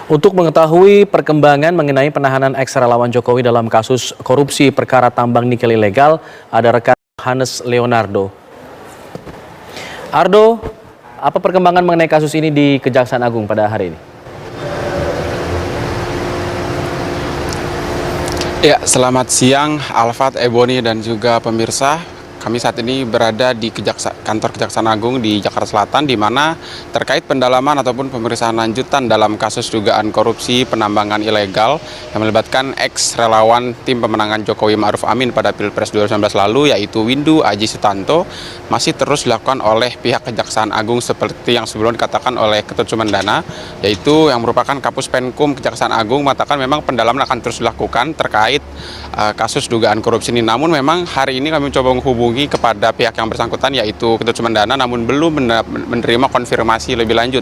Untuk mengetahui perkembangan mengenai penahanan ex-relawan Jokowi dalam kasus korupsi perkara tambang nikel ilegal, ada rekan Johannes Leonardo. Ardo, apa perkembangan mengenai kasus ini di Kejaksaan Agung pada hari ini? Ya, selamat siang Alfat, Ebony, dan juga pemirsa. Kami saat ini berada di kantor Kejaksaan Agung di Jakarta Selatan, di mana terkait pendalaman ataupun pemeriksaan lanjutan dalam kasus dugaan korupsi penambangan ilegal yang melibatkan ex-relawan tim pemenangan Jokowi Ma'ruf Amin pada Pilpres 2019 lalu, yaitu Windu Aji Sutanto, masih terus dilakukan oleh pihak Kejaksaan Agung seperti yang sebelum dikatakan oleh Ketut Sumendana, yaitu yang merupakan Kapus Penkum Kejaksaan Agung, mengatakan memang pendalaman akan terus dilakukan terkait kasus dugaan korupsi ini. Namun memang hari ini kami mencoba menghubungi kepada pihak yang bersangkutan, yaitu Ketut Sumendana, namun belum menerima konfirmasi lebih lanjut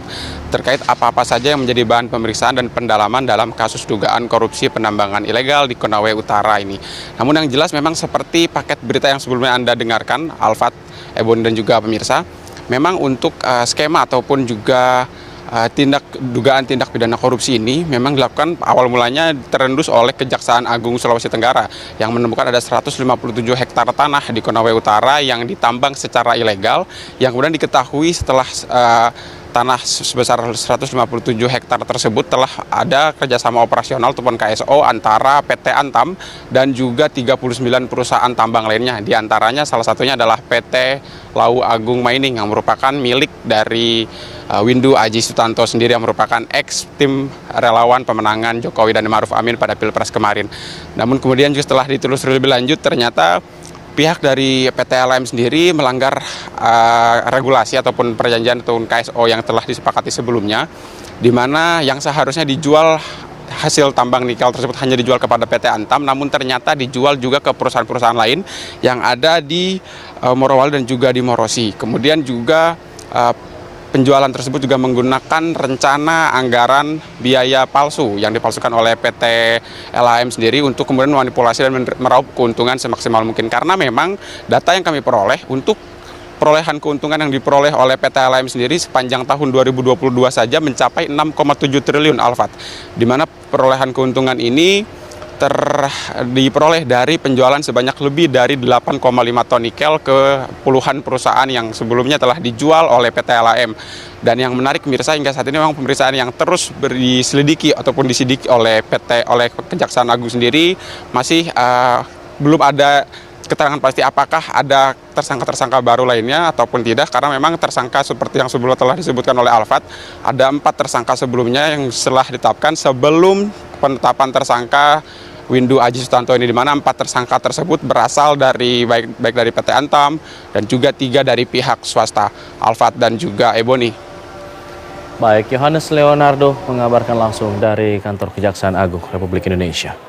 terkait apa-apa saja yang menjadi bahan pemeriksaan dan pendalaman dalam kasus dugaan korupsi penambangan ilegal di Konawe Utara ini. Namun yang jelas memang seperti paket berita yang sebelumnya Anda dengarkan, Alfat, Ebon, dan juga pemirsa, memang untuk skema ataupun juga dugaan tindak pidana korupsi ini memang dilakukan awal mulanya terendus oleh Kejaksaan Agung Sulawesi Tenggara yang menemukan ada 157 hektar tanah di Konawe Utara yang ditambang secara ilegal, yang kemudian diketahui setelah tanah sebesar 157 hektar tersebut telah ada kerjasama operasional ataupun KSO antara PT Antam dan juga 39 perusahaan tambang lainnya. Di antaranya salah satunya adalah PT Lau Agung Mining yang merupakan milik dari Windu Aji Sutanto sendiri, yang merupakan ex tim relawan pemenangan Jokowi dan Ma'ruf Amin pada Pilpres kemarin. Namun kemudian juga setelah ditelusuri lebih lanjut, ternyata pihak dari PT LM sendiri melanggar regulasi ataupun perjanjian ataupun KSO yang telah disepakati sebelumnya, di mana yang seharusnya dijual hasil tambang nikel tersebut hanya dijual kepada PT Antam, namun ternyata dijual juga ke perusahaan-perusahaan lain yang ada di Morowali dan juga di Morosi. Kemudian juga penjualan tersebut juga menggunakan rencana anggaran biaya palsu yang dipalsukan oleh PT LHM sendiri untuk kemudian memanipulasi dan meraup keuntungan semaksimal mungkin. Karena memang data yang kami peroleh untuk perolehan keuntungan yang diperoleh oleh PT LHM sendiri sepanjang tahun 2022 saja mencapai 6,7 triliun, Alfat. Di mana perolehan keuntungan ini diperoleh dari penjualan sebanyak lebih dari 8,5 ton nikel ke puluhan perusahaan yang sebelumnya telah dijual oleh PT LHM. Dan yang menarik pemirsa, hingga saat ini memang pemeriksaan yang terus diselidiki ataupun disidik oleh Kejaksaan Agung sendiri masih belum ada keterangan pasti apakah ada tersangka-tersangka baru lainnya ataupun tidak, karena memang tersangka seperti yang sebelumnya telah disebutkan oleh Alfat, ada 4 tersangka sebelumnya yang setelah ditetapkan sebelum penetapan tersangka Windu Aji Sutanto ini, di mana 4 tersangka tersebut berasal dari baik dari PT Antam dan juga 3 dari pihak swasta, Alfat dan juga Ebony. Baik, Johannes Leonardo mengabarkan langsung dari kantor Kejaksaan Agung Republik Indonesia.